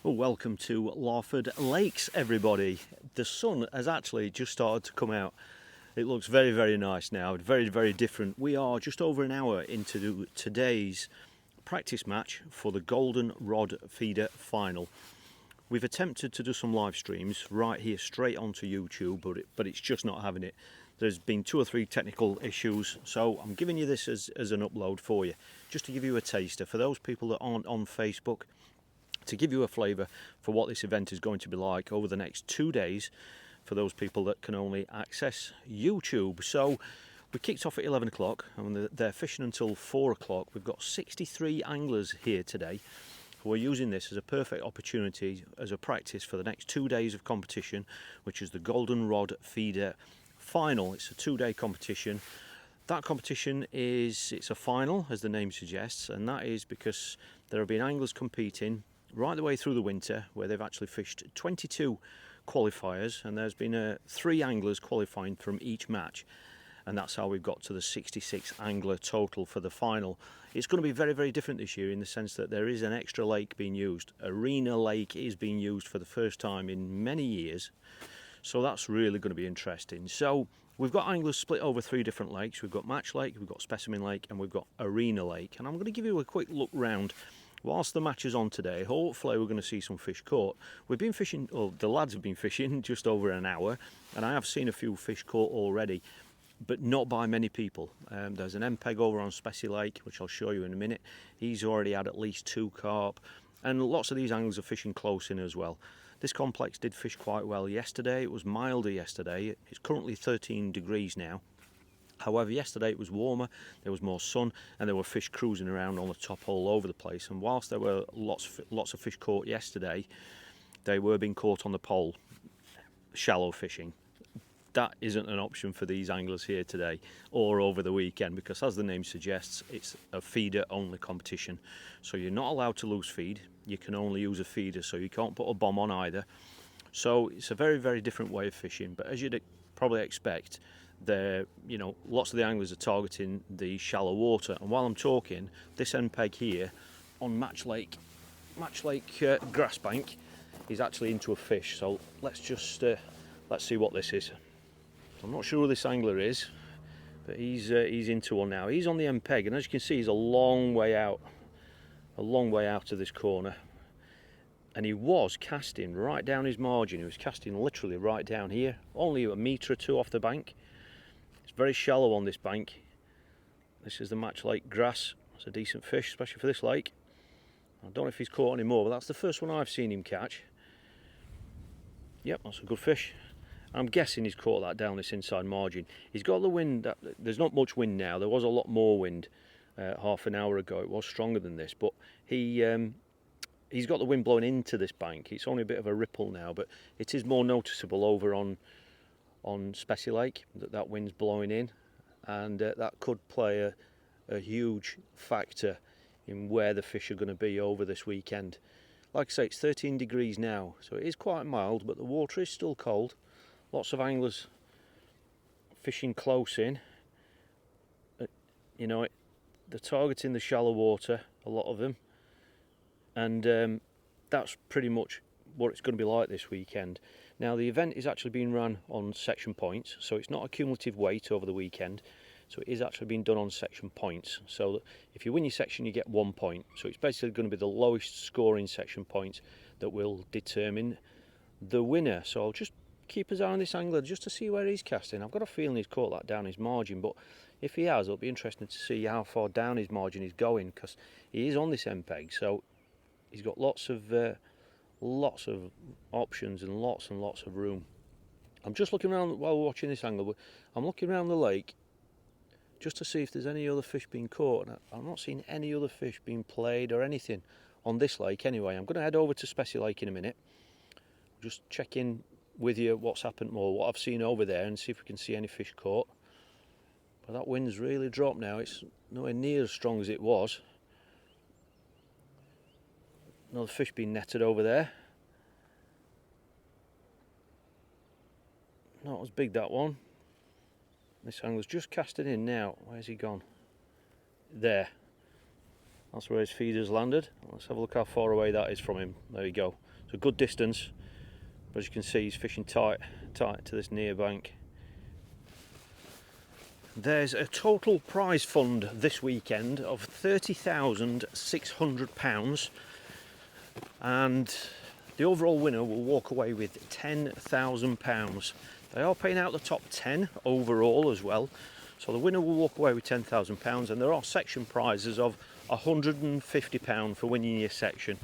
Well, welcome to Lawford Lakes, everybody. The sun has actually just started to come out. It looks very, very nice now, very, very different. We are just over an hour into today's practice match for the Golden Rod Feeder Final. We've attempted to do some live streams right here straight onto YouTube, but it's just not having it. There's been 2 or 3 technical issues, so I'm giving you this as an upload for you, just to give you a taster. For those people that aren't on Facebook, to give you a flavour for what this event is going to be like over the next 2 days for those people that can only access YouTube. So we kicked off at 11 o'clock and they're fishing until 4 o'clock. We've got 63 anglers here today who are using this as a perfect opportunity as a practice for the next 2 days of competition, which is the Golden Rod Feeder Final. It's a 2-day competition. That competition it's a final, as the name suggests, and that is because there have been anglers competing right the way through the winter, where they've actually fished 22 qualifiers, and there's been 3 anglers qualifying from each match, and that's how we've got to the 66 angler total for the final. It's going to be very, very different this year in the sense that there is an extra lake being used. Arena Lake is being used for the first time in many years, so that's really going to be interesting. So we've got anglers split over 3 different lakes. We've got Match Lake, we've got Specimen Lake, and we've got Arena Lake, and I'm going to give you a quick look round. Whilst the match is on today, hopefully we're going to see some fish caught. We've been fishing, or the lads have been fishing just over an hour, and I have seen a few fish caught already, but not by many people. There's an MPEG over on Specie Lake, which I'll show you in a minute. He's already had at least 2 carp, and lots of these anglers are fishing close in as well. This complex did fish quite well yesterday. It was milder yesterday. It's currently 13 degrees now. However, yesterday it was warmer, there was more sun, and there were fish cruising around on the top all over the place. And whilst there were lots of fish caught yesterday, they were being caught on the pole, shallow fishing. That isn't an option for these anglers here today or over the weekend, because as the name suggests, it's a feeder only competition. So you're not allowed to loose feed, you can only use a feeder, so you can't put a bomb on either. So it's a very, very different way of fishing, but as you'd probably expect, lots of the anglers are targeting the shallow water. And while I'm talking, this MPEG here on Match Lake grass bank is actually into a fish. So let's see what this is. I'm not sure who this angler is, but he's into one now. He's on the MPEG, and as you can see, he's a long way out of this corner. And he was casting right down his margin. He was casting literally right down here, only a metre or 2 off the bank. It's very shallow on this bank. This is the Match Lake grass. It's a decent fish, especially for this lake. I don't know if he's caught any more, but that's the first one I've seen him catch. Yep, that's a good fish. I'm guessing he's caught that down this inside margin. He's got the wind. There's not much wind now. There was a lot more wind half an hour ago. It was stronger than this, but he's got the wind blowing into this bank. It's only a bit of a ripple now, but it is more noticeable over on Specie Lake that wind's blowing in, and that could play a huge factor in where the fish are going to be over this weekend. Like I say, it's 13 degrees now, so it is quite mild, but the water is still cold. Lots of anglers fishing close in. They're targeting the shallow water, a lot of them, and that's pretty much what it's going to be like this weekend. Now, the event is actually being run on section points, so it's not a cumulative weight over the weekend, so it is actually being done on section points. So if you win your section, you get 1 point. So it's basically going to be the lowest scoring section points that will determine the winner. So I'll just keep his eye on this angler just to see where he's casting. I've got a feeling he's caught that down his margin, but if he has, it'll be interesting to see how far down his margin he's going, because he is on this MPEG, so he's got lots of options and lots of room. I'm just looking around while we're watching this angler. I'm looking around the lake just to see if there's any other fish being caught. I'm not seeing any other fish being played or anything on this lake anyway. I'm going to head over to Specie Lake in a minute, just check in with you what's happened more, what I've seen over there, and see if we can see any fish caught. But that wind's really dropped now. It's nowhere near as strong as it was. Another fish being netted over there. Not as big, that one. This angler's just casting in now. Where's he gone? There. That's where his feeder's landed. Let's have a look how far away that is from him. There you go. It's a good distance, but as you can see, he's fishing tight to this near bank. There's a total prize fund this weekend of £30,600, and the overall winner will walk away with £10,000. They are paying out the top 10 overall as well, so the winner will walk away with £10,000, and there are section prizes of £150 for winning your section.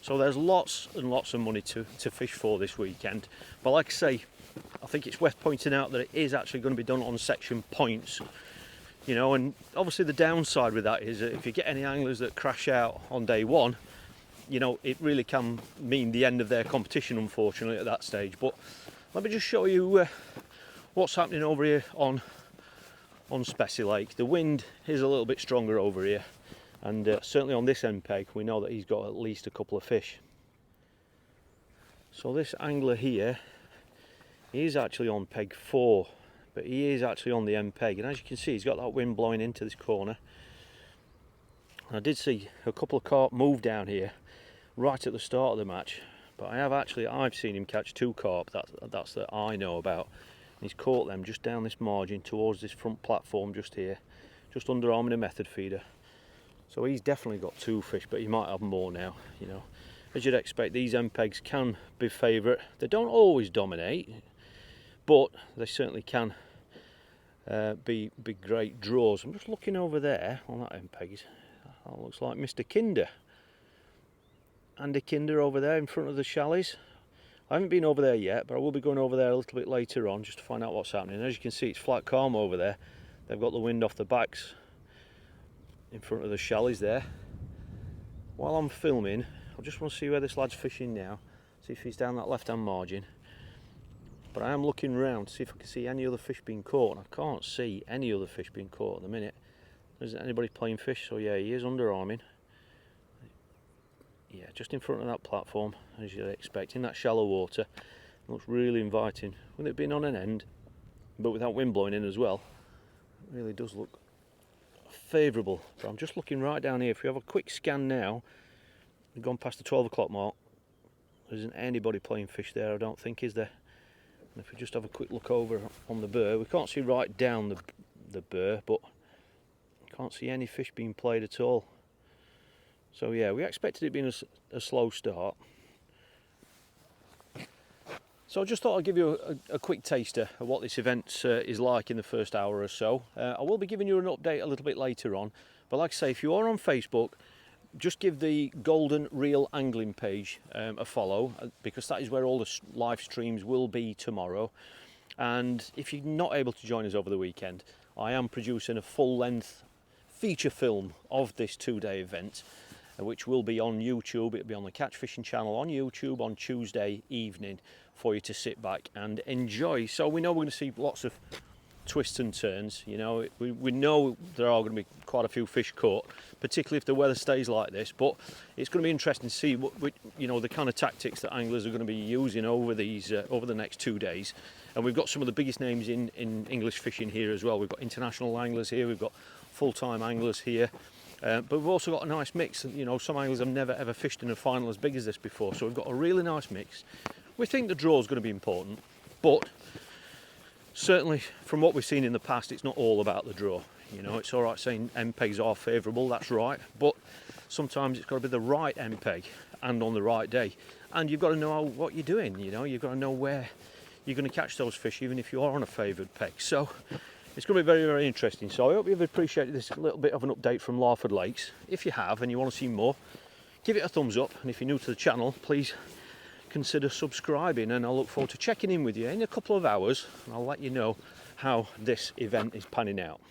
So there's lots and lots of money to fish for this weekend. But like I say, I think it's worth pointing out that it is actually going to be done on section points, you know, and obviously the downside with that is that if you get any anglers that crash out on day one, you know, it really can mean the end of their competition, unfortunately, at that stage. But let me just show you what's happening over here on Spessy Lake. The wind is a little bit stronger over here, and certainly on this end peg we know that he's got at least a couple of fish. So this angler here, he is actually on peg 4, but he is actually on the end peg, and as you can see, he's got that wind blowing into this corner. I did see a couple of carp move down here right at the start of the match, but I've seen him catch 2 carp that's that I know about, and he's caught them just down this margin towards this front platform just here, just underarming a method feeder. So he's definitely got 2 fish, but he might have more now, you know. As you'd expect, these end pegs can be favourite. They don't always dominate, but they certainly can be great draws. I'm just looking over there on that end peg. That looks like Mr. Kinder. Andy Kinder over there in front of the chalets. I haven't been over there yet, but I will be going over there a little bit later on just to find out what's happening. As you can see, it's flat calm over there. They've got the wind off the backs in front of the chalets there. While I'm filming, I just want to see where this lad's fishing now. See if he's down that left-hand margin. But I am looking round to see if I can see any other fish being caught, and I can't see any other fish being caught at the minute. There isn't anybody playing fish, so yeah, he is underarming. Yeah, just in front of that platform, as you'd expect, in that shallow water. It looks really inviting, with it being on an end, but without wind blowing in as well. It really does look favourable. But I'm just looking right down here. If we have a quick scan now, we've gone past the 12 o'clock mark. There isn't anybody playing fish there, I don't think, is there? And if we just have a quick look over on the burr, we can't see right down the burr, but can't see any fish being played at all. So yeah, we expected it being a slow start. So I just thought I'd give you a quick taster of what this event is like in the first hour or so. I will be giving you an update a little bit later on, but like I say, if you are on Facebook, just give the Golden Reel Angling page a follow, because that is where all the live streams will be tomorrow. And if you're not able to join us over the weekend, I am producing a full-length feature film of this 2-day event, which will be on YouTube. It'll be on the Catch Fishing channel on YouTube on Tuesday evening for you to sit back and enjoy. So we know we're going to see lots of twists and turns. You know, we know there are going to be quite a few fish caught, particularly if the weather stays like this. But it's going to be interesting to see what you know, the kind of tactics that anglers are going to be using over these over the next 2 days. And we've got some of the biggest names in English fishing here as well. We've got international anglers here. We've got full-time anglers here. But we've also got a nice mix. You know, some anglers have never ever fished in a final as big as this before, so we've got a really nice mix. We think the draw is going to be important, but certainly from what we've seen in the past, it's not all about the draw. You know, it's all right saying MPEGs are favourable, that's right, but sometimes it's got to be the right MPEG and on the right day, and you've got to know what you're doing. You know, you've got to know where you're going to catch those fish, even if you are on a favoured peg. So it's going to be very, very interesting. So I hope you've appreciated this little bit of an update from Larford Lakes. If you have and you want to see more, give it a thumbs up, and if you're new to the channel, please consider subscribing, and I'll look forward to checking in with you in a couple of hours, and I'll let you know how this event is panning out.